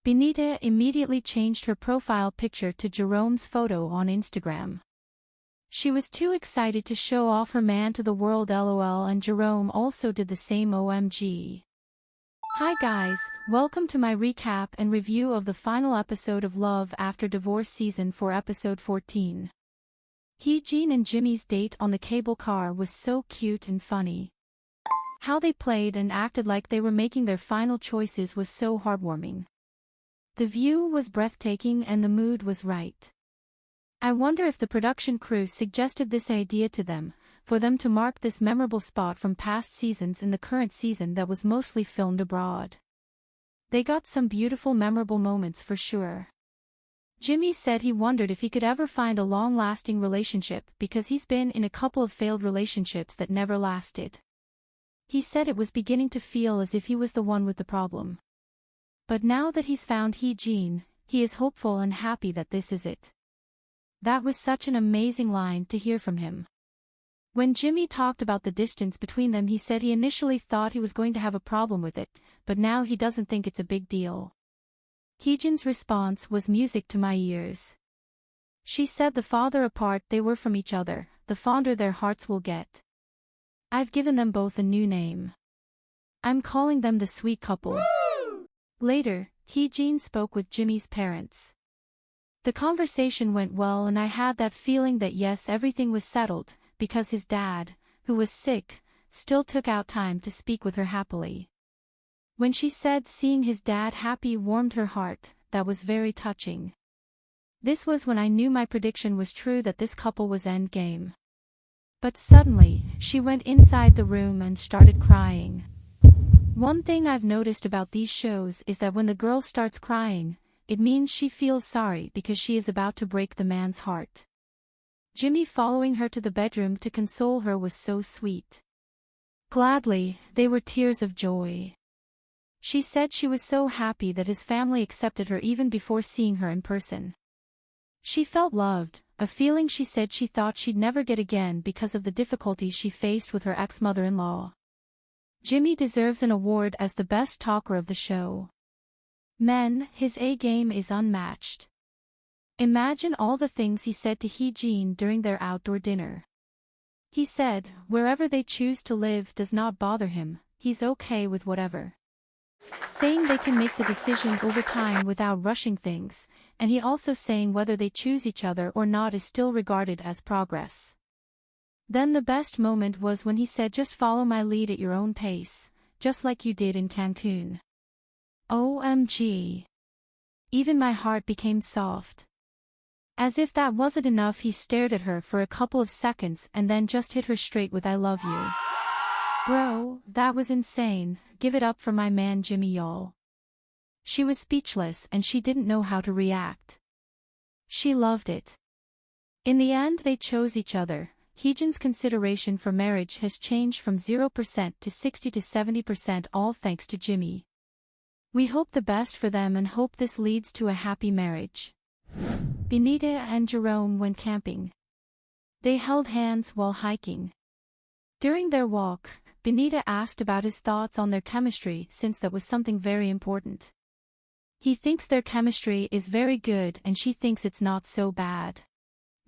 Benita immediately changed her profile picture to Jerome's photo on Instagram. She was too excited to show off her man to the world lol, and Jerome also did the same OMG. Hi guys, welcome to my recap and review of the final episode of Love After Divorce Season 4 episode 14. Heejin and Jimi's date on the cable car was so cute and funny. How they played and acted like they were making their final choices was so heartwarming. The view was breathtaking and the mood was right. I wonder if the production crew suggested this idea to them, for them to mark this memorable spot from past seasons in the current season that was mostly filmed abroad. They got some beautiful memorable moments for sure. Jimi said he wondered if he could ever find a long-lasting relationship because he's been in a couple of failed relationships that never lasted. He said it was beginning to feel as if he was the one with the problem. But now that he's found Heejin, he is hopeful and happy that this is it. That was such an amazing line to hear from him. When Jimi talked about the distance between them, he said he initially thought he was going to have a problem with it, but now he doesn't think it's a big deal. Heejin's response was music to my ears. She said the farther apart they were from each other, the fonder their hearts will get. I've given them both a new name. I'm calling them the sweet couple. Woo! Later, Heejin spoke with Jimi's parents. The conversation went well and I had that feeling that yes, everything was settled, because his dad, who was sick, still took out time to speak with her happily. When she said seeing his dad happy warmed her heart, that was very touching. This was when I knew my prediction was true that this couple was endgame. But suddenly, she went inside the room and started crying. One thing I've noticed about these shows is that when the girl starts crying, it means she feels sorry because she is about to break the man's heart. Jimi following her to the bedroom to console her was so sweet. Gladly, they were tears of joy. She said she was so happy that his family accepted her even before seeing her in person. She felt loved, a feeling she said she thought she'd never get again because of the difficulties she faced with her ex-mother-in-law. Jimi deserves an award as the best talker of the show. Men, his A-game is unmatched. Imagine all the things he said to Heejin during their outdoor dinner. He said, wherever they choose to live does not bother him, he's okay with whatever. Saying they can make the decision over time without rushing things, and he also saying whether they choose each other or not is still regarded as progress. Then the best moment was when he said just follow my lead at your own pace, just like you did in Cancun. OMG. Even my heart became soft. As if that wasn't enough, he stared at her for a couple of seconds and then just hit her straight with I love you. Bro, that was insane, give it up for my man Jimi y'all. She was speechless and she didn't know how to react. She loved it. In the end they chose each other. Heejin's consideration for marriage has changed from 0% to 60 to 70%, all thanks to Jimi. We hope the best for them and hope this leads to a happy marriage. Benita and Jerome went camping. They held hands while hiking. During their walk, Benita asked about his thoughts on their chemistry since that was something very important. He thinks their chemistry is very good and she thinks it's not so bad.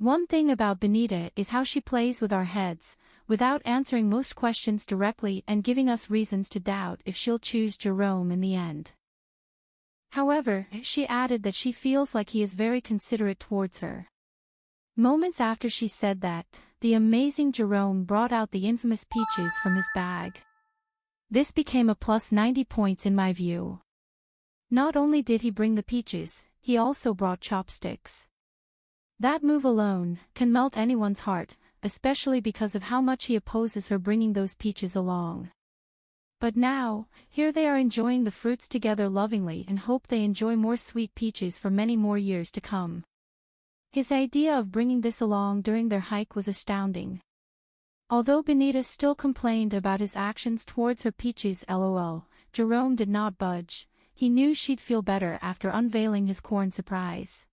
One thing about Benita is how she plays with our heads, without answering most questions directly and giving us reasons to doubt if she'll choose Jerome in the end. However, she added that she feels like he is very considerate towards her. Moments after she said that, the amazing Jerome brought out the infamous peaches from his bag. This became a plus 90 points in my view. Not only did he bring the peaches, he also brought chopsticks. That move alone can melt anyone's heart, especially because of how much he opposes her bringing those peaches along. But now, here they are enjoying the fruits together lovingly and hope they enjoy more sweet peaches for many more years to come. His idea of bringing this along during their hike was astounding. Although Benita still complained about his actions towards her peaches lol, Jerome did not budge. He knew she'd feel better after unveiling his corn surprise.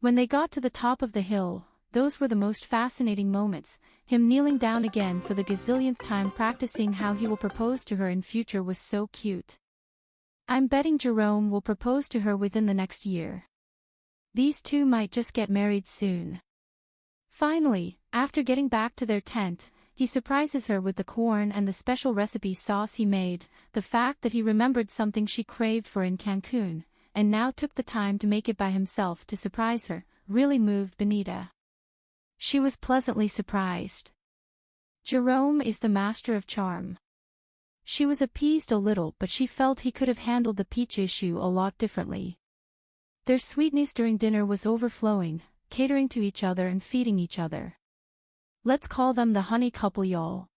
When they got to the top of the hill, those were the most fascinating moments. Him kneeling down again for the gazillionth time practicing how he will propose to her in future was so cute. I'm betting Jerome will propose to her within the next year. These two might just get married soon. Finally, after getting back to their tent, he surprises her with the corn and the special recipe sauce he made, the fact that he remembered something she craved for in Cancun, and now took the time to make it by himself to surprise her, really moved Benita. She was pleasantly surprised. Jerome is the master of charm. She was appeased a little, but she felt he could have handled the peach issue a lot differently. Their sweetness during dinner was overflowing, catering to each other and feeding each other. Let's call them the honey couple, y'all.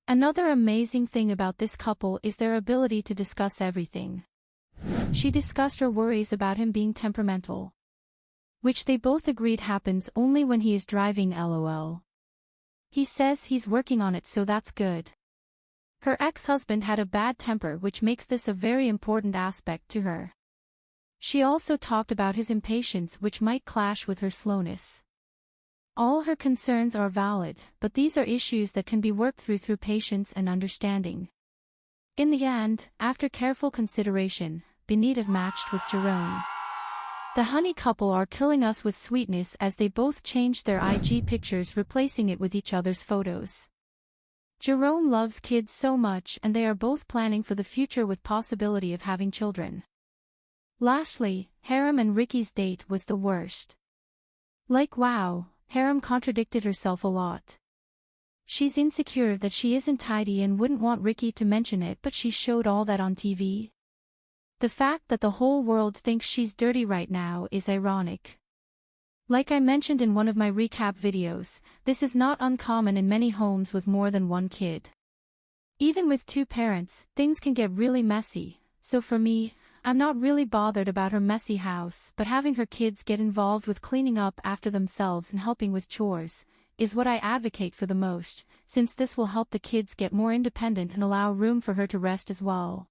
Another amazing thing about this couple is their ability to discuss everything. She discussed her worries about him being temperamental, which they both agreed happens only when he is driving, lol. He says he's working on it, so that's good. Her ex-husband had a bad temper, which makes this a very important aspect to her. She also talked about his impatience, which might clash with her slowness. All her concerns are valid, but these are issues that can be worked through patience and understanding. In the end, after careful consideration, Benita matched with Jerome. The honey couple are killing us with sweetness as they both changed their IG pictures, replacing it with each other's photos. Jerome loves kids so much, and they are both planning for the future with possibility of having children. Lastly, Harim and Ricky's date was the worst. Like wow, Harim contradicted herself a lot. She's insecure that she isn't tidy and wouldn't want Ricky to mention it, but she showed all that on TV. The fact that the whole world thinks she's dirty right now is ironic. Like I mentioned in one of my recap videos, this is not uncommon in many homes with more than one kid. Even with two parents, things can get really messy, so for me, I'm not really bothered about her messy house, but having her kids get involved with cleaning up after themselves and helping with chores is what I advocate for the most, since this will help the kids get more independent and allow room for her to rest as well.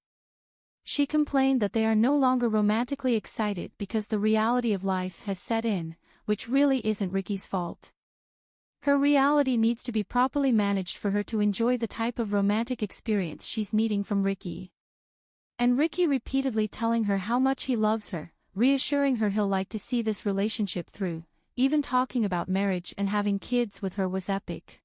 She complained that they are no longer romantically excited because the reality of life has set in, which really isn't Ricky's fault. Her reality needs to be properly managed for her to enjoy the type of romantic experience she's needing from Ricky. And Ricky repeatedly telling her how much he loves her, reassuring her he'll like to see this relationship through, even talking about marriage and having kids with her was epic.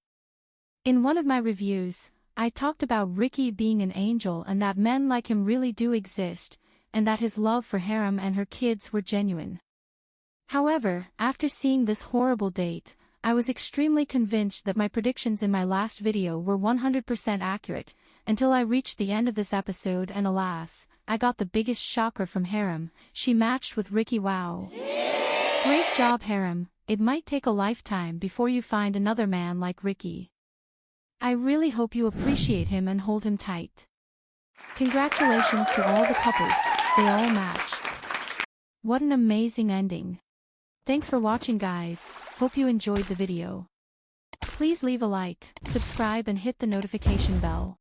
In one of my reviews, I talked about Ricky being an angel and that men like him really do exist, and that his love for Harim and her kids were genuine. However, after seeing this horrible date, I was extremely convinced that my predictions in my last video were 100% accurate, until I reached the end of this episode and alas, I got the biggest shocker from Harim. She matched with Ricky. Wow. Great job, Harim. It might take a lifetime before you find another man like Ricky. I really hope you appreciate him and hold him tight. Congratulations to all the couples, they all match. What an amazing ending. Thanks for watching, guys. Hope you enjoyed the video. Please leave a like, subscribe and hit the notification bell.